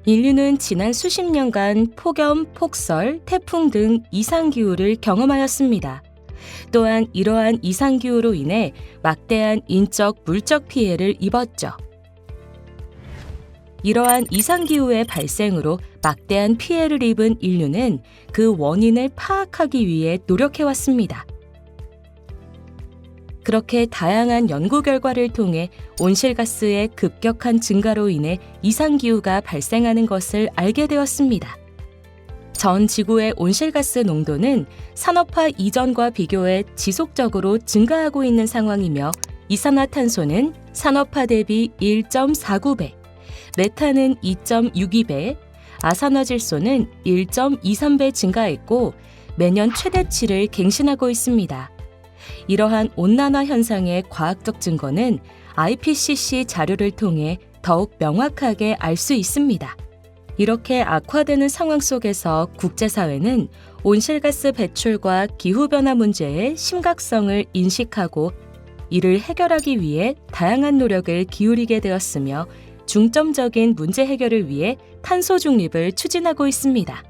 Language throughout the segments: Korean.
인류는 지난 수십 년간 폭염, 폭설, 태풍 등 이상기후를 경험하였습니다. 또한 이러한 이상기후로 인해 막대한 인적, 물적 피해를 입었죠. 이러한 이상기후의 발생으로 막대한 피해를 입은 인류는 그 원인을 파악하기 위해 노력해왔습니다. 그렇게 다양한 연구 결과를 통해 온실가스의 급격한 증가로 인해 이상기후가 발생하는 것을 알게 되었습니다. 전 지구의 온실가스 농도는 산업화 이전과 비교해 지속적으로 증가하고 있는 상황이며 이산화탄소는 산업화 대비 1.49배, 메탄은 2.62배, 아산화질소는 1.23배 증가했고 매년 최대치를 갱신하고 있습니다. 이러한 온난화 현상의 과학적 증거는 IPCC 자료를 통해 더욱 명확하게 알 수 있습니다. 이렇게 악화되는 상황 속에서 국제사회는 온실가스 배출과 기후변화 문제의 심각성을 인식하고 이를 해결하기 위해 다양한 노력을 기울이게 되었으며 중점적인 문제 해결을 위해 탄소 중립을 추진하고 있습니다.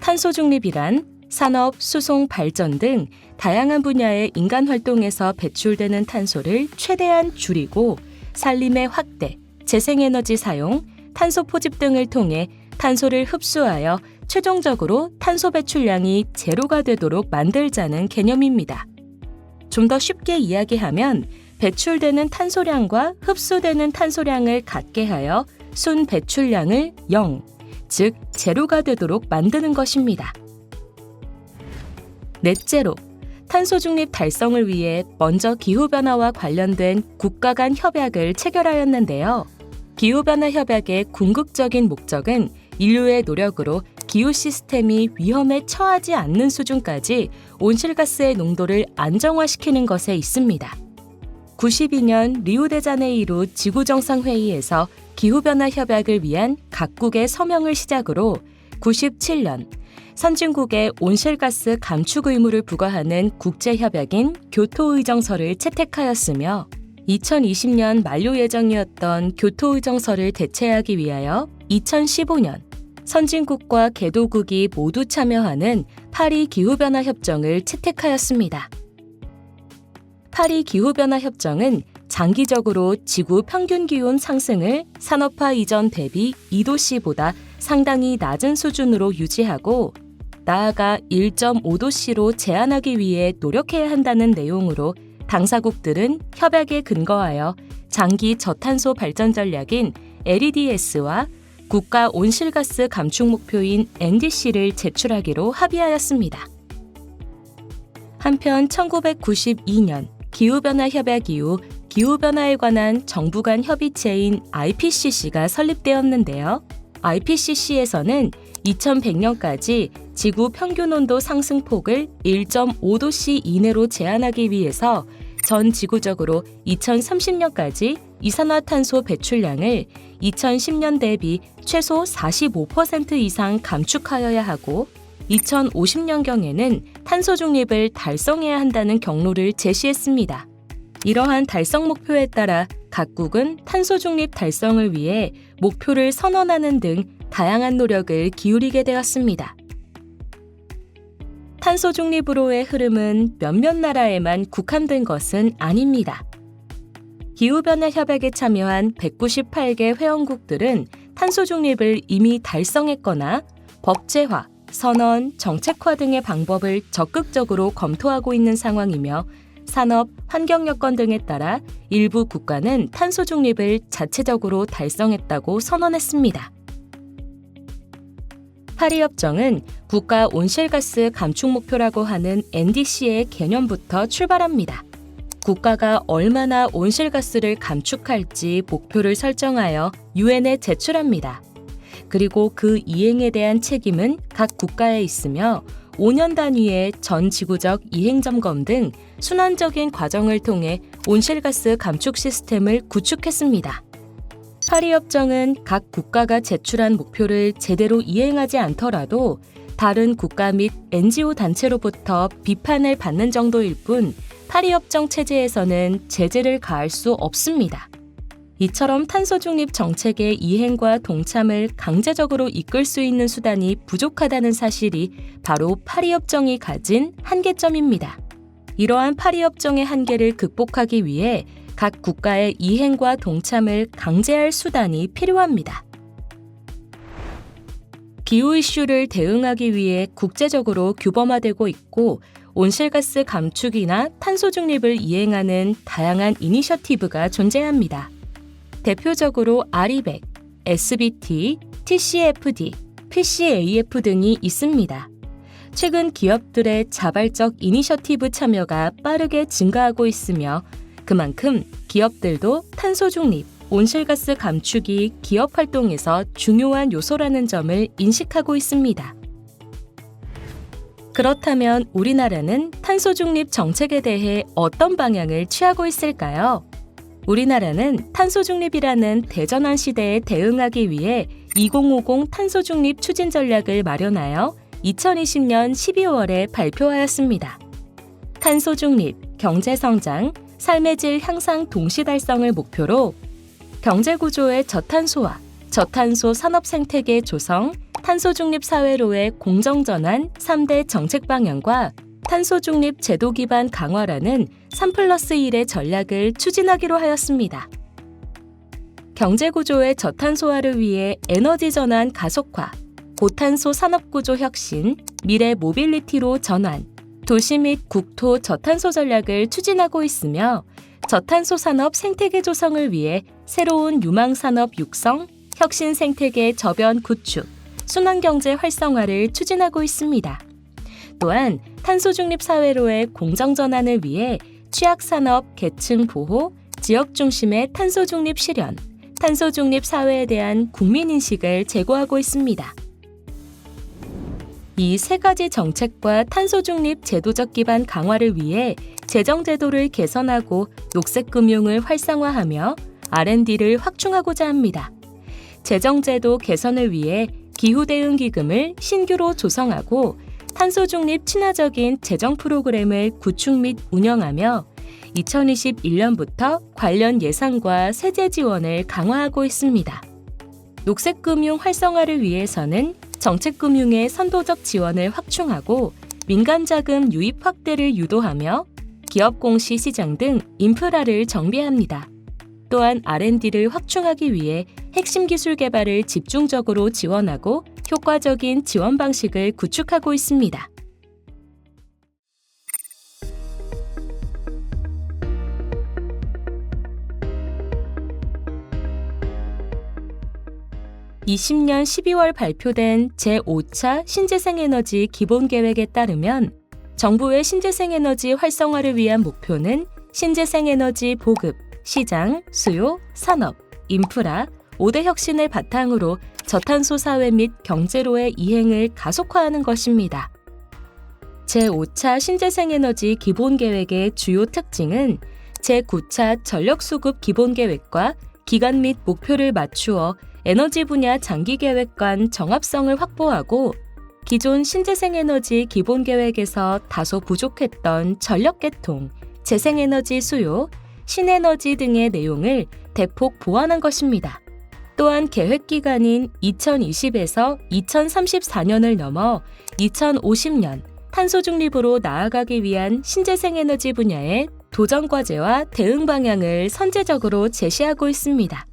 탄소 중립이란 산업, 수송, 발전 등 다양한 분야의 인간 활동에서 배출되는 탄소를 최대한 줄이고 산림의 확대, 재생에너지 사용, 탄소 포집 등을 통해 탄소를 흡수하여 최종적으로 탄소 배출량이 제로가 되도록 만들자는 개념입니다. 좀 더 쉽게 이야기하면 배출되는 탄소량과 흡수되는 탄소량을 같게 하여 순 배출량을 0, 즉 제로가 되도록 만드는 것입니다. 넷째로, 탄소 중립 달성을 위해 먼저 기후변화와 관련된 국가 간 협약을 체결하였는데요. 기후변화 협약의 궁극적인 목적은 인류의 노력으로 기후 시스템이 위험에 처하지 않는 수준까지 온실가스의 농도를 안정화시키는 것에 있습니다. 92년 리우데자네이루 지구정상회의에서 기후변화 협약을 위한 각국의 서명을 시작으로 97년 선진국의 온실가스 감축 의무를 부과하는 국제협약인 교토의정서를 채택하였으며 2020년 만료 예정이었던 교토의정서를 대체하기 위하여 2015년 선진국과 개도국이 모두 참여하는 파리 기후변화 협정을 채택하였습니다. 파리 기후변화 협정은 장기적으로 지구 평균 기온 상승을 산업화 이전 대비 2도씨보다 상당히 낮은 수준으로 유지하고 나아가 1.5도씨로 제한하기 위해 노력해야 한다는 내용으로 당사국들은 협약에 근거하여 장기 저탄소 발전 전략인 LEDS와 국가 온실가스 감축 목표인 NDC를 제출하기로 합의하였습니다. 한편 1992년 기후변화 협약 이후 기후변화에 관한 정부 간 협의체인 IPCC가 설립되었는데요. IPCC에서는 2100년까지 지구 평균 온도 상승폭을 1.5도씨 이내로 제한하기 위해서 전 지구적으로 2030년까지 이산화탄소 배출량을 2010년 대비 최소 45% 이상 감축하여야 하고 2050년경에는 탄소 중립을 달성해야 한다는 경로를 제시했습니다. 이러한 달성 목표에 따라 각국은 탄소 중립 달성을 위해 목표를 선언하는 등 다양한 노력을 기울이게 되었습니다. 탄소 중립으로의 흐름은 몇몇 나라에만 국한된 것은 아닙니다. 기후변화 협약에 참여한 198개 회원국들은 탄소 중립을 이미 달성했거나 법제화, 선언, 정책화 등의 방법을 적극적으로 검토하고 있는 상황이며 산업, 환경 여건 등에 따라 일부 국가는 탄소 중립을 자체적으로 달성했다고 선언했습니다. 파리협정은 국가 온실가스 감축 목표라고 하는 NDC의 개념부터 출발합니다. 국가가 얼마나 온실가스를 감축할지 목표를 설정하여 유엔에 제출합니다. 그리고 그 이행에 대한 책임은 각 국가에 있으며 5년 단위의 전 지구적 이행 점검 등 순환적인 과정을 통해 온실가스 감축 시스템을 구축했습니다. 파리협정은 각 국가가 제출한 목표를 제대로 이행하지 않더라도 다른 국가 및 NGO 단체로부터 비판을 받는 정도일 뿐 파리협정 체제에서는 제재를 가할 수 없습니다. 이처럼 탄소 중립 정책의 이행과 동참을 강제적으로 이끌 수 있는 수단이 부족하다는 사실이 바로 파리협정이 가진 한계점입니다. 이러한 파리협정의 한계를 극복하기 위해 각 국가의 이행과 동참을 강제할 수단이 필요합니다. 기후 이슈를 대응하기 위해 국제적으로 규범화되고 있고 온실가스 감축이나 탄소 중립을 이행하는 다양한 이니셔티브가 존재합니다. 대표적으로 RE100, SBT, TCFD, PCAF 등이 있습니다. 최근 기업들의 자발적 이니셔티브 참여가 빠르게 증가하고 있으며 그만큼 기업들도 탄소 중립, 온실가스 감축이 기업 활동에서 중요한 요소라는 점을 인식하고 있습니다. 그렇다면 우리나라는 탄소 중립 정책에 대해 어떤 방향을 취하고 있을까요? 우리나라는 탄소 중립이라는 대전환 시대에 대응하기 위해 2050 탄소 중립 추진 전략을 마련하여 2020년 12월에 발표하였습니다. 탄소 중립, 경제 성장, 삶의 질 향상 동시 달성을 목표로 경제 구조의 저탄소화, 저탄소 산업 생태계 조성, 탄소 중립 사회로의 공정 전환 3대 정책 방향과 탄소 중립 제도 기반 강화라는 3+1의 전략을 추진하기로 하였습니다. 경제 구조의 저탄소화를 위해 에너지 전환 가속화, 고탄소 산업 구조 혁신, 미래 모빌리티로 전환, 도시 및 국토 저탄소 전략을 추진하고 있으며 저탄소 산업 생태계 조성을 위해 새로운 유망 산업 육성, 혁신 생태계 저변 구축, 순환경제 활성화를 추진하고 있습니다. 또한 탄소 중립 사회로의 공정 전환을 위해 취약 산업 계층 보호, 지역 중심의 탄소 중립 실현, 탄소 중립 사회에 대한 국민 인식을 제고하고 있습니다. 이 세 가지 정책과 탄소 중립 제도적 기반 강화를 위해 재정 제도를 개선하고 녹색 금융을 활성화하며 R&D를 확충하고자 합니다. 재정 제도 개선을 위해 기후 대응 기금을 신규로 조성하고 탄소 중립 친화적인 재정 프로그램을 구축 및 운영하며 2021년부터 관련 예산과 세제 지원을 강화하고 있습니다. 녹색 금융 활성화를 위해서는 정책 금융의 선도적 지원을 확충하고 민간 자금 유입 확대를 유도하며 기업 공시 시장 등 인프라를 정비합니다. 또한 R&D를 확충하기 위해 핵심 기술 개발을 집중적으로 지원하고 효과적인 지원 방식을 구축하고 있습니다. (2020년 12월) 발표된 제5차 신재생에너지 기본계획에 따르면 정부의 신재생에너지 활성화를 위한 목표는 신재생에너지 보급, 시장, 수요, 산업, 인프라, 5대 혁신을 바탕으로 저탄소 사회 및 경제로의 이행을 가속화하는 것입니다. 제5차 신재생에너지 기본계획의 주요 특징은 제9차 전력수급 기본계획과 기간 및 목표를 맞추어 에너지 분야 장기계획 간 정합성을 확보하고 기존 신재생에너지 기본계획에서 다소 부족했던 전력계통, 재생에너지 수요, 신에너지 등의 내용을 대폭 보완한 것입니다. 또한 계획기간인 2020에서 2034년을 넘어 2050년 탄소 중립으로 나아가기 위한 신재생에너지 분야의 도전과제와 대응 방향을 선제적으로 제시하고 있습니다.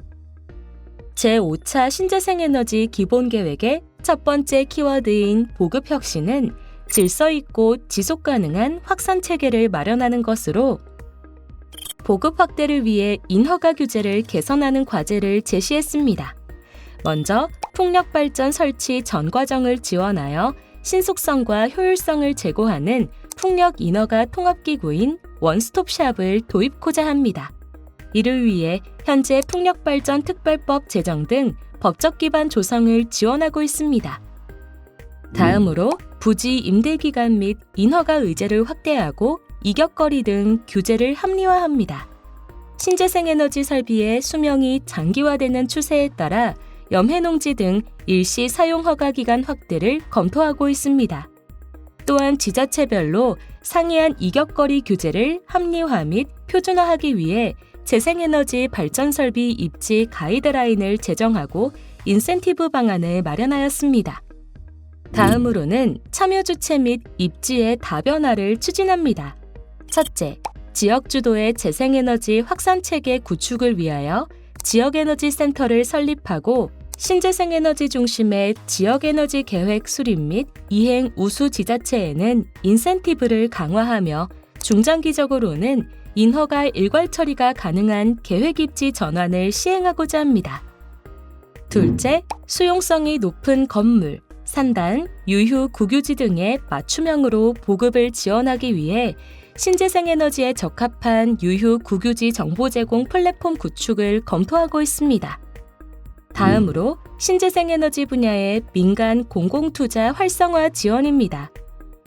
제5차 신재생에너지 기본계획의 첫 번째 키워드인 보급혁신은 질서 있고 지속 가능한 확산 체계를 마련하는 것으로 보급 확대를 위해 인허가 규제를 개선하는 과제를 제시했습니다. 먼저 풍력발전 설치 전 과정을 지원하여 신속성과 효율성을 제고하는 풍력 인허가 통합기구인 원스톱샵을 도입고자 합니다. 이를 위해 현재 풍력발전 특별법 제정 등 법적 기반 조성을 지원하고 있습니다. 다음으로 부지 임대기간 및 인허가 의제를 확대하고 이격거리 등 규제를 합리화합니다. 신재생에너지 설비의 수명이 장기화되는 추세에 따라 염해농지 등 일시 사용 허가 기간 확대를 검토하고 있습니다. 또한 지자체별로 상이한 이격거리 규제를 합리화 및 표준화하기 위해 재생에너지 발전 설비 입지 가이드라인을 제정하고 인센티브 방안을 마련하였습니다. 다음으로는 참여 주체 및 입지의 다변화를 추진합니다. 첫째, 지역 주도의 재생에너지 확산 체계 구축을 위하여 지역에너지 센터를 설립하고 신재생에너지 중심의 지역에너지 계획 수립 및 이행 우수 지자체에는 인센티브를 강화하며 중장기적으로는 인허가 일괄 처리가 가능한 계획 입지 전환을 시행하고자 합니다. 둘째, 수용성이 높은 건물, 산단, 유휴 국유지 등의 맞춤형으로 보급을 지원하기 위해 신재생에너지에 적합한 유휴 국유지 정보 제공 플랫폼 구축을 검토하고 있습니다. 다음으로 신재생에너지 분야의 민간 공공투자 활성화 지원입니다.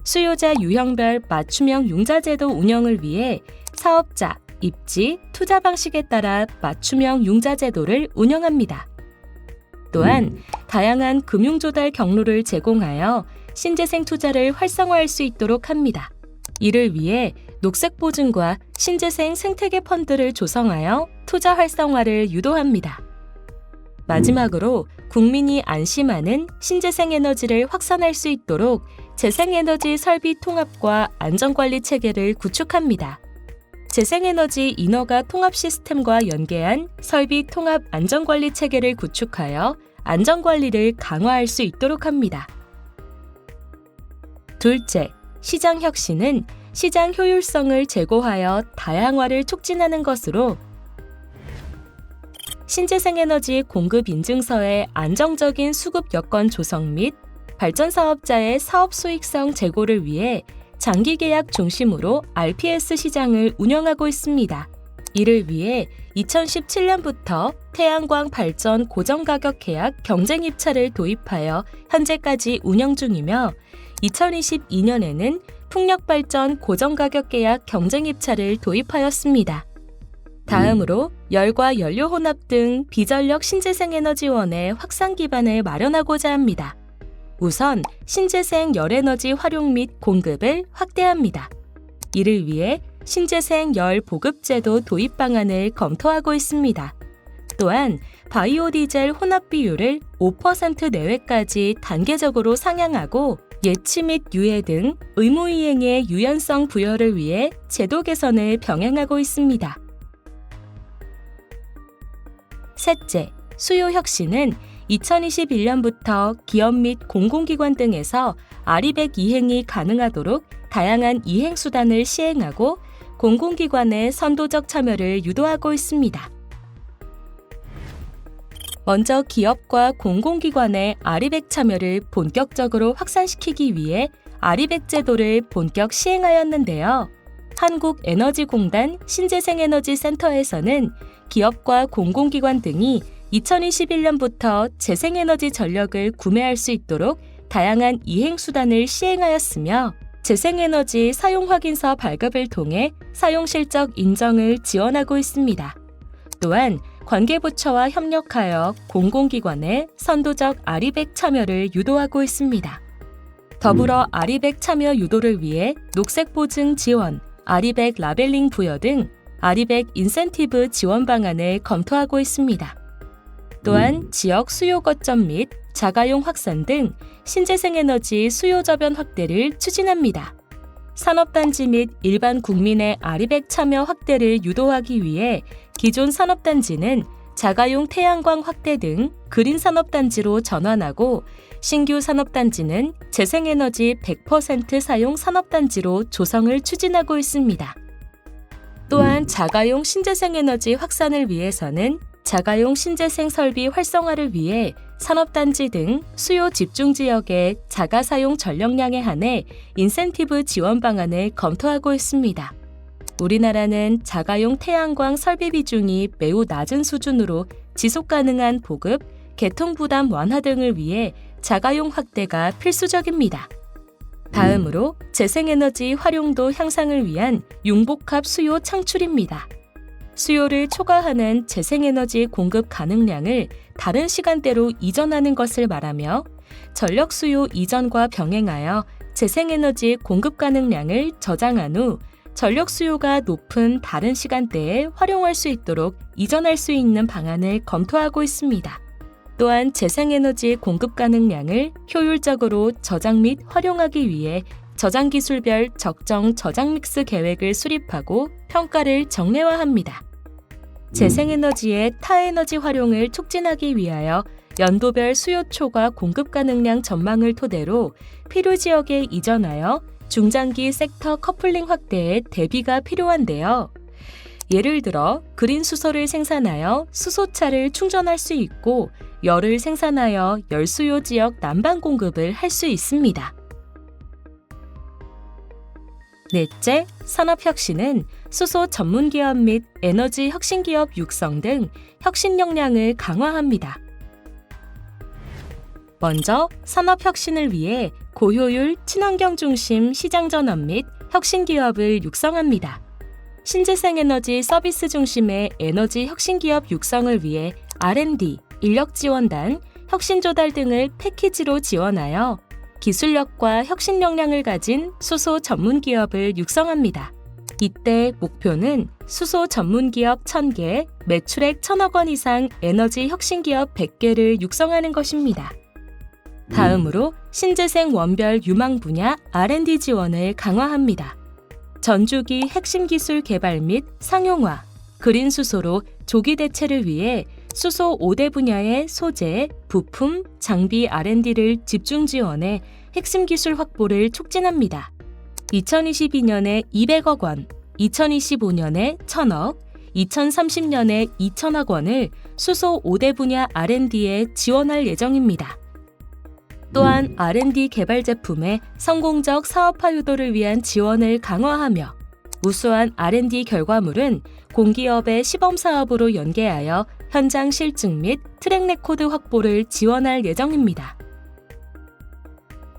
수요자 유형별 맞춤형 융자제도 운영을 위해 사업자, 입지, 투자 방식에 따라 맞춤형 융자제도를 운영합니다. 또한 다양한 금융조달 경로를 제공하여 신재생 투자를 활성화할 수 있도록 합니다. 이를 위해 녹색보증과 신재생 생태계 펀드를 조성하여 투자 활성화를 유도합니다. 마지막으로 국민이 안심하는 신재생 에너지를 확산할 수 있도록 재생에너지 설비 통합과 안전관리 체계를 구축합니다. 재생에너지 인허가 통합 시스템과 연계한 설비 통합 안전관리 체계를 구축하여 안전관리를 강화할 수 있도록 합니다. 둘째, 시장 혁신은 시장 효율성을 제고하여 다양화를 촉진하는 것으로 신재생에너지 공급 인증서의 안정적인 수급 여건 조성 및 발전 사업자의 사업 수익성 제고를 위해 장기 계약 중심으로 RPS 시장을 운영하고 있습니다. 이를 위해 2017년부터 태양광 발전 고정가격 계약 경쟁 입찰을 도입하여 현재까지 운영 중이며 2022년에는 풍력발전 고정가격 계약 경쟁 입찰을 도입하였습니다. 다음으로 열과 연료 혼합 등 비전력 신재생에너지원의 확산 기반을 마련하고자 합니다. 우선 신재생 열에너지 활용 및 공급을 확대합니다. 이를 위해 신재생 열 보급제도 도입 방안을 검토하고 있습니다. 또한 바이오 디젤 혼합 비율을 5% 내외까지 단계적으로 상향하고 예치 및 유예 등 의무 이행의 유연성 부여를 위해 제도 개선을 병행하고 있습니다. 셋째, 수요 혁신은 2021년부터 기업 및 공공기관 등에서 RE100 이행이 가능하도록 다양한 이행 수단을 시행하고 공공기관의 선도적 참여를 유도하고 있습니다. 먼저 기업과 공공기관의 RE100 참여를 본격적으로 확산시키기 위해 RE100 제도를 본격 시행하였는데요. 한국에너지공단 신재생에너지센터에서는 기업과 공공기관 등이 2021년부터 재생에너지 전력을 구매할 수 있도록 다양한 이행 수단을 시행하였으며 재생에너지 사용 확인서 발급을 통해 사용 실적 인정을 지원하고 있습니다. 또한 관계부처와 협력하여 공공기관의 선도적 RE100 참여를 유도하고 있습니다. 더불어 RE100 참여 유도를 위해 녹색보증 지원, RE100 라벨링 부여 등 RE100 인센티브 지원 방안을 검토하고 있습니다. 또한 지역 수요 거점 및 자가용 확산 등 신재생에너지 수요 저변 확대를 추진합니다. 산업단지 및 일반 국민의 RE100 참여 확대를 유도하기 위해 기존 산업단지는 자가용 태양광 확대 등 그린 산업단지로 전환하고 신규 산업단지는 재생에너지 100% 사용 산업단지로 조성을 추진하고 있습니다. 또한 자가용 신재생에너지 확산을 위해서는 자가용 신재생 설비 활성화를 위해 산업단지 등 수요 집중 지역의 자가 사용 전력량에 한해 인센티브 지원 방안을 검토하고 있습니다. 우리나라는 자가용 태양광 설비 비중이 매우 낮은 수준으로 지속 가능한 보급, 개통 부담 완화 등을 위해 자가용 확대가 필수적입니다. 다음으로 재생에너지 활용도 향상을 위한 융복합 수요 창출입니다. 수요를 초과하는 재생에너지 공급 가능량을 다른 시간대로 이전하는 것을 말하며 전력 수요 이전과 병행하여 재생에너지 공급 가능량을 저장한 후 전력 수요가 높은 다른 시간대에 활용할 수 있도록 이전할 수 있는 방안을 검토하고 있습니다. 또한 재생에너지 공급 가능량을 효율적으로 저장 및 활용하기 위해 저장 기술별 적정 저장 믹스 계획을 수립하고 평가를 정례화합니다. 재생에너지의 타에너지 활용을 촉진하기 위하여 연도별 수요 초과 공급 가능량 전망을 토대로 필요 지역에 이전하여 중장기 섹터 커플링 확대에 대비가 필요한데요. 예를 들어 그린 수소를 생산하여 수소차를 충전할 수 있고 열을 생산하여 열수요 지역 난방 공급을 할 수 있습니다. 넷째, 산업혁신은 수소 전문기업 및 에너지 혁신기업 육성 등 혁신 역량을 강화합니다. 먼저 산업혁신을 위해 고효율, 친환경 중심 시장 전환 및 혁신기업을 육성합니다. 신재생에너지 서비스 중심의 에너지 혁신기업 육성을 위해 R&D, 인력지원단, 혁신조달 등을 패키지로 지원하여 기술력과 혁신 역량을 가진 수소 전문기업을 육성합니다. 이때 목표는 수소 전문기업 1,000개, 매출액 1,000억 원 이상 에너지 혁신기업 100개를 육성하는 것입니다. 다음으로 신재생 원별 유망 분야 R&D 지원을 강화합니다. 전주기 핵심 기술 개발 및 상용화, 그린 수소로 조기 대체를 위해 수소 5대 분야의 소재, 부품, 장비 R&D를 집중 지원해 핵심 기술 확보를 촉진합니다. 2022년에 200억 원, 2025년에 1,000억, 2030년에 2,000억 원을 수소 5대 분야 R&D에 지원할 예정입니다. 또한 R&D 개발 제품의 성공적 사업화 유도를 위한 지원을 강화하며 우수한 R&D 결과물은 공기업의 시범 사업으로 연계하여 현장 실증 및 트랙 레코드 확보를 지원할 예정입니다.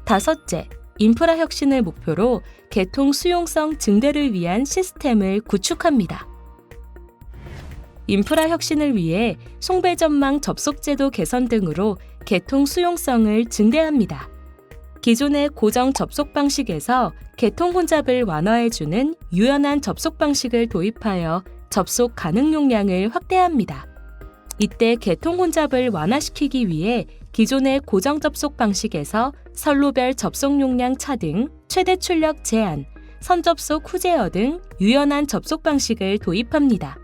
다섯째, 인프라 혁신을 목표로 개통 수용성 증대를 위한 시스템을 구축합니다. 인프라 혁신을 위해 송배전망 접속제도 개선 등으로 개통 수용성을 증대합니다. 기존의 고정 접속 방식에서 개통 혼잡을 완화해주는 유연한 접속 방식을 도입하여 접속 가능 용량을 확대합니다. 이때 개통 혼잡을 완화시키기 위해 기존의 고정 접속 방식에서 선로별 접속 용량 차등, 최대 출력 제한, 선접속 후제어 등 유연한 접속 방식을 도입합니다.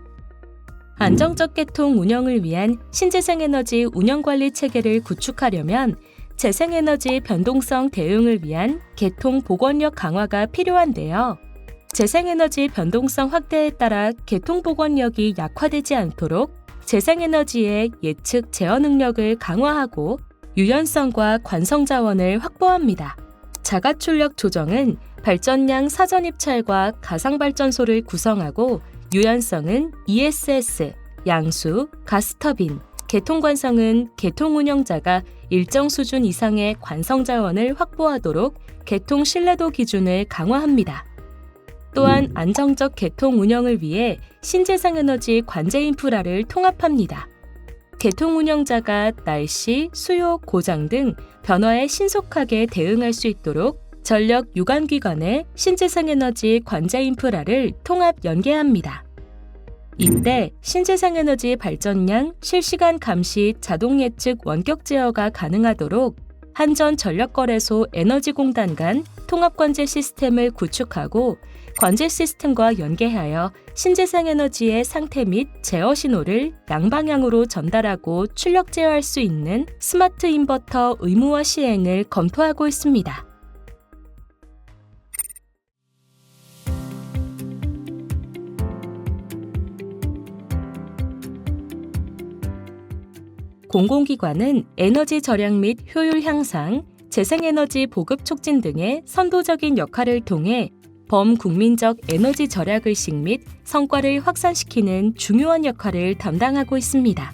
안정적 개통 운영을 위한 신재생에너지 운영관리 체계를 구축하려면 재생에너지 변동성 대응을 위한 개통 복원력 강화가 필요한데요. 재생에너지 변동성 확대에 따라 개통 복원력이 약화되지 않도록 재생에너지의 예측 제어 능력을 강화하고 유연성과 관성 자원을 확보합니다. 자가 출력 조정은 발전량 사전 입찰과 가상발전소를 구성하고 유연성은 ESS, 양수, 가스터빈, 개통관성은 개통 운영자가 일정 수준 이상의 관성 자원을 확보하도록 개통 신뢰도 기준을 강화합니다. 또한 안정적 개통 운영을 위해 신재생에너지 관제 인프라를 통합합니다. 개통 운영자가 날씨, 수요, 고장 등 변화에 신속하게 대응할 수 있도록 전력 유관기관의 신재생에너지 관제 인프라를 통합 연계합니다. 이때 신재생에너지 발전량 실시간 감시 자동 예측 원격 제어가 가능하도록 한전 전력거래소 에너지공단 간 통합관제 시스템을 구축하고 관제 시스템과 연계하여 신재생에너지의 상태 및 제어 신호를 양방향으로 전달하고 출력 제어할 수 있는 스마트 인버터 의무화 시행을 검토하고 있습니다. 공공기관은 에너지 절약 및 효율 향상, 재생에너지 보급 촉진 등의 선도적인 역할을 통해 범국민적 에너지 절약 의식 및 성과를 확산시키는 중요한 역할을 담당하고 있습니다.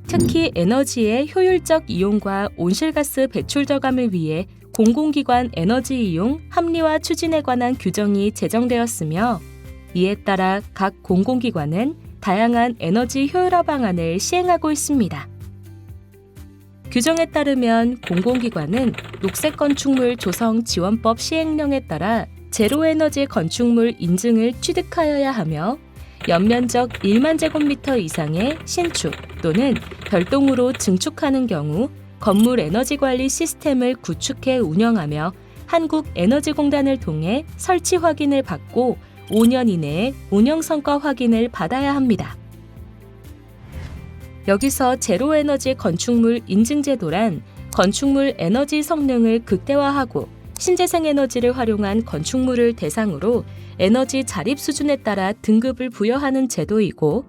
특히 에너지의 효율적 이용과 온실가스 배출 저감을 위해 공공기관 에너지 이용 합리화 추진에 관한 규정이 제정되었으며 이에 따라 각 공공기관은 다양한 에너지 효율화 방안을 시행하고 있습니다. 규정에 따르면 공공기관은 녹색 건축물 조성 지원법 시행령에 따라 제로에너지 건축물 인증을 취득하여야 하며 연면적 1만 제곱미터 이상의 신축 또는 별도로 증축하는 경우 건물 에너지 관리 시스템을 구축해 운영하며 한국에너지공단을 통해 설치 확인을 받고 5년 이내에 운영 성과 확인을 받아야 합니다. 여기서 제로에너지 건축물 인증제도란 건축물 에너지 성능을 극대화하고 신재생 에너지를 활용한 건축물을 대상으로 에너지 자립 수준에 따라 등급을 부여하는 제도이고,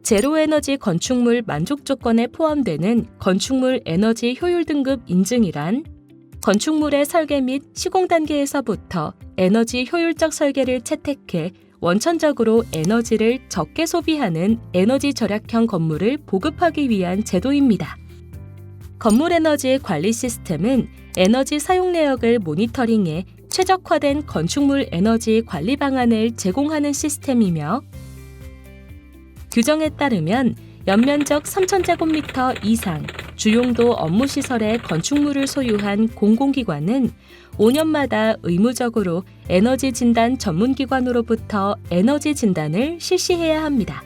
제로에너지 건축물 만족 조건에 포함되는 건축물 에너지 효율 등급 인증이란 건축물의 설계 및 시공 단계에서부터 에너지 효율적 설계를 채택해 원천적으로 에너지를 적게 소비하는 에너지 절약형 건물을 보급하기 위한 제도입니다. 건물 에너지 관리 시스템은 에너지 사용 내역을 모니터링해 최적화된 건축물 에너지 관리 방안을 제공하는 시스템이며, 규정에 따르면 연면적 3,000제곱미터 이상 주용도 업무시설의 건축물을 소유한 공공기관은 5년마다 의무적으로 에너지 진단 전문기관으로부터 에너지 진단을 실시해야 합니다.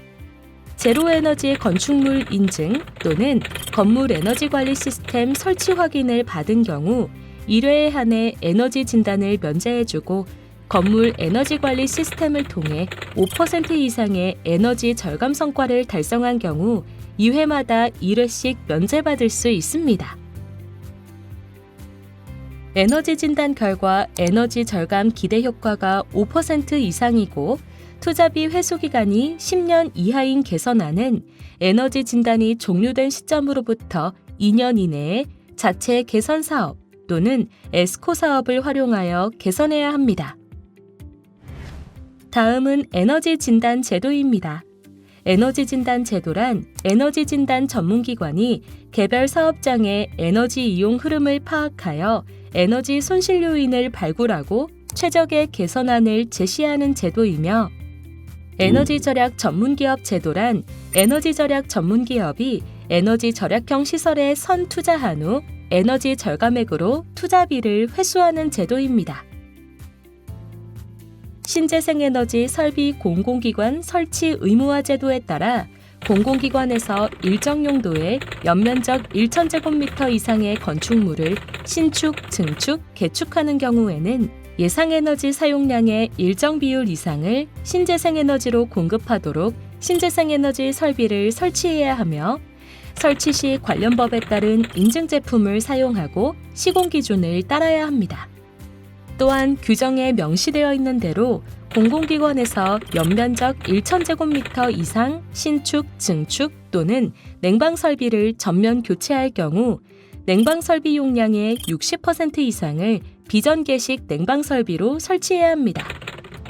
제로에너지 건축물 인증 또는 건물 에너지 관리 시스템 설치 확인을 받은 경우 1회에 한해 에너지 진단을 면제해주고 건물 에너지 관리 시스템을 통해 5% 이상의 에너지 절감 성과를 달성한 경우 2회마다 1회씩 면제받을 수 있습니다. 에너지 진단 결과 에너지 절감 기대 효과가 5% 이상이고 투자비 회수 기간이 10년 이하인 개선안은 에너지 진단이 종료된 시점으로부터 2년 이내에 자체 개선 사업 또는 에스코 사업을 활용하여 개선해야 합니다. 다음은 에너지 진단 제도입니다. 에너지 진단 제도란 에너지 진단 전문기관이 개별 사업장의 에너지 이용 흐름을 파악하여 에너지 손실 요인을 발굴하고 최적의 개선안을 제시하는 제도이며, 에너지 절약 전문기업 제도란 에너지 절약 전문기업이 에너지 절약형 시설에 선 투자한 후 에너지 절감액으로 투자비를 회수하는 제도입니다. 신재생에너지 설비 공공기관 설치 의무화 제도에 따라 공공기관에서 일정 용도의 연면적 1,000제곱미터 이상의 건축물을 신축, 증축, 개축하는 경우에는 예상에너지 사용량의 일정 비율 이상을 신재생에너지로 공급하도록 신재생에너지 설비를 설치해야 하며, 설치 시 관련 법에 따른 인증 제품을 사용하고 시공 기준을 따라야 합니다. 또한 규정에 명시되어 있는 대로 공공기관에서 연면적 1,000제곱미터 이상 신축, 증축 또는 냉방 설비를 전면 교체할 경우 냉방 설비 용량의 60% 이상을 비전개식 냉방 설비로 설치해야 합니다.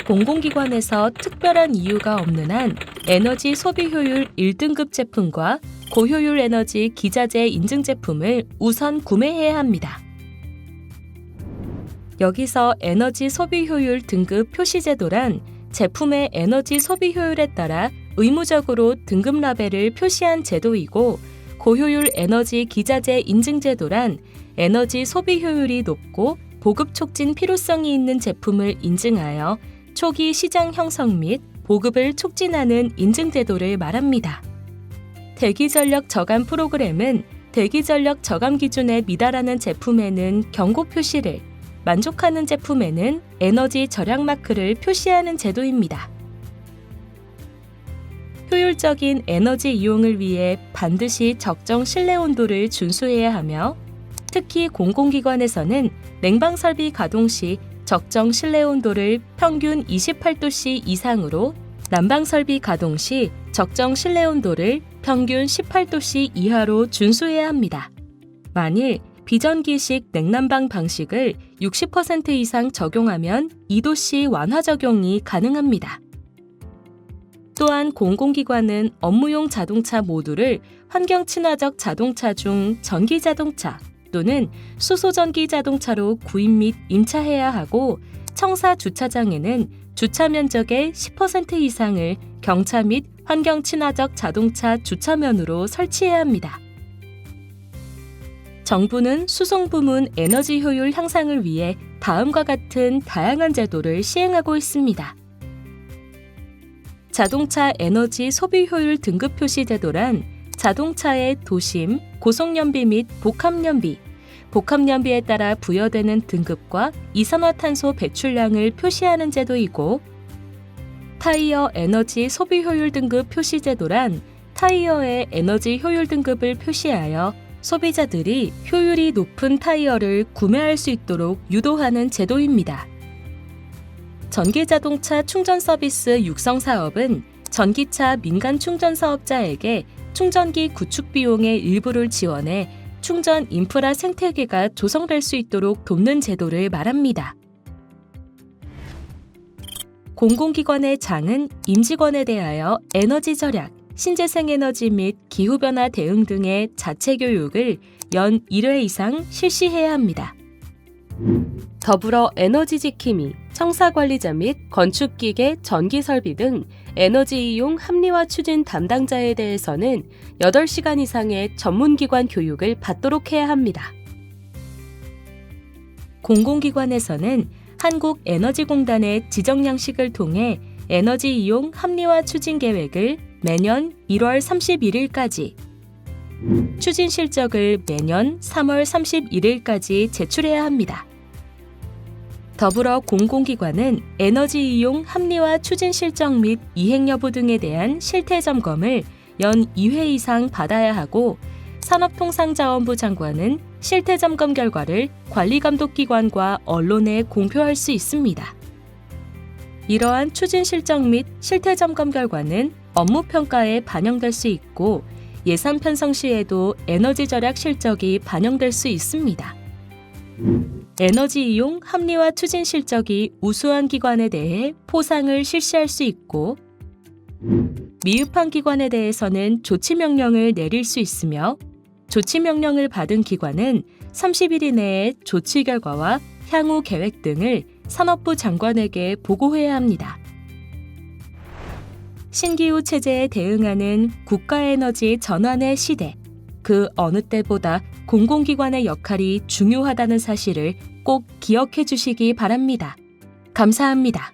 공공기관에서 특별한 이유가 없는 한 에너지 소비 효율 1등급 제품과 고효율 에너지 기자재 인증 제품을 우선 구매해야 합니다. 여기서 에너지 소비 효율 등급 표시 제도란 제품의 에너지 소비 효율에 따라 의무적으로 등급 라벨을 표시한 제도이고, 고효율 에너지 기자재 인증 제도란 에너지 소비 효율이 높고 보급 촉진 필요성이 있는 제품을 인증하여 초기 시장 형성 및 보급을 촉진하는 인증 제도를 말합니다. 대기전력 저감 프로그램은 대기전력 저감 기준에 미달하는 제품에는 경고 표시를, 만족하는 제품에는 에너지 절약 마크를 표시하는 제도입니다. 효율적인 에너지 이용을 위해 반드시 적정 실내 온도를 준수해야 하며, 특히 공공기관에서는 냉방 설비 가동 시 적정 실내 온도를 평균 28도씨 이상으로, 난방 설비 가동 시 적정 실내 온도를 평균 18도씨 이하로 준수해야 합니다. 만일 비전기식 냉난방 방식을 60% 이상 적용하면 2도씨 완화 적용이 가능합니다. 또한 공공기관은 업무용 자동차 모두를 환경 친화적 자동차 중 전기 자동차 또는 수소 전기 자동차로 구입 및 임차해야 하고, 청사 주차장에는 주차 면적의 10% 이상을 경차 및 환경 친화적 자동차 주차면으로 설치해야 합니다. 정부는 수송 부문 에너지 효율 향상을 위해 다음과 같은 다양한 제도를 시행하고 있습니다. 자동차 에너지 소비 효율 등급 표시 제도란 자동차의 도심, 고속연비 및 복합연비, 복합연비에 따라 부여되는 등급과 이산화탄소 배출량을 표시하는 제도이고, 타이어 에너지 소비 효율 등급 표시 제도란 타이어의 에너지 효율 등급을 표시하여 소비자들이 효율이 높은 타이어를 구매할 수 있도록 유도하는 제도입니다. 전기자동차 충전 서비스 육성 사업은 전기차 민간 충전 사업자에게 충전기 구축 비용의 일부를 지원해 충전 인프라 생태계가 조성될 수 있도록 돕는 제도를 말합니다. 공공기관의 장은 임직원에 대하여 에너지 절약, 신재생 에너지 및 기후변화 대응 등의 자체 교육을 연 1회 이상 실시해야 합니다. 더불어 에너지 지킴이, 청사관리자 및 건축기계, 전기설비 등 에너지 이용 합리화 추진 담당자에 대해서는 8시간 이상의 전문기관 교육을 받도록 해야 합니다. 공공기관에서는 한국에너지공단의 지정 양식을 통해 에너지 이용 합리화 추진 계획을 매년 1월 31일까지, 추진 실적을 매년 3월 31일까지 제출해야 합니다. 더불어 공공기관은 에너지 이용 합리화 추진 실적 및 이행 여부 등에 대한 실태 점검을 연 2회 이상 받아야 하고, 산업통상자원부 장관은 실태 점검 결과를 관리감독기관과 언론에 공표할 수 있습니다. 이러한 추진 실적 및 실태 점검 결과는 업무 평가에 반영될 수 있고, 예산 편성 시에도 에너지 절약 실적이 반영될 수 있습니다. 에너지 이용 합리화 추진 실적이 우수한 기관에 대해 포상을 실시할 수 있고, 미흡한 기관에 대해서는 조치 명령을 내릴 수 있으며, 조치 명령을 받은 기관은 30일 이내에 조치 결과와 향후 계획 등을 산업부 장관에게 보고해야 합니다. 신기후 체제에 대응하는 국가에너지 전환의 시대, 그 어느 때보다 공공기관의 역할이 중요하다는 사실을 꼭 기억해 주시기 바랍니다. 감사합니다.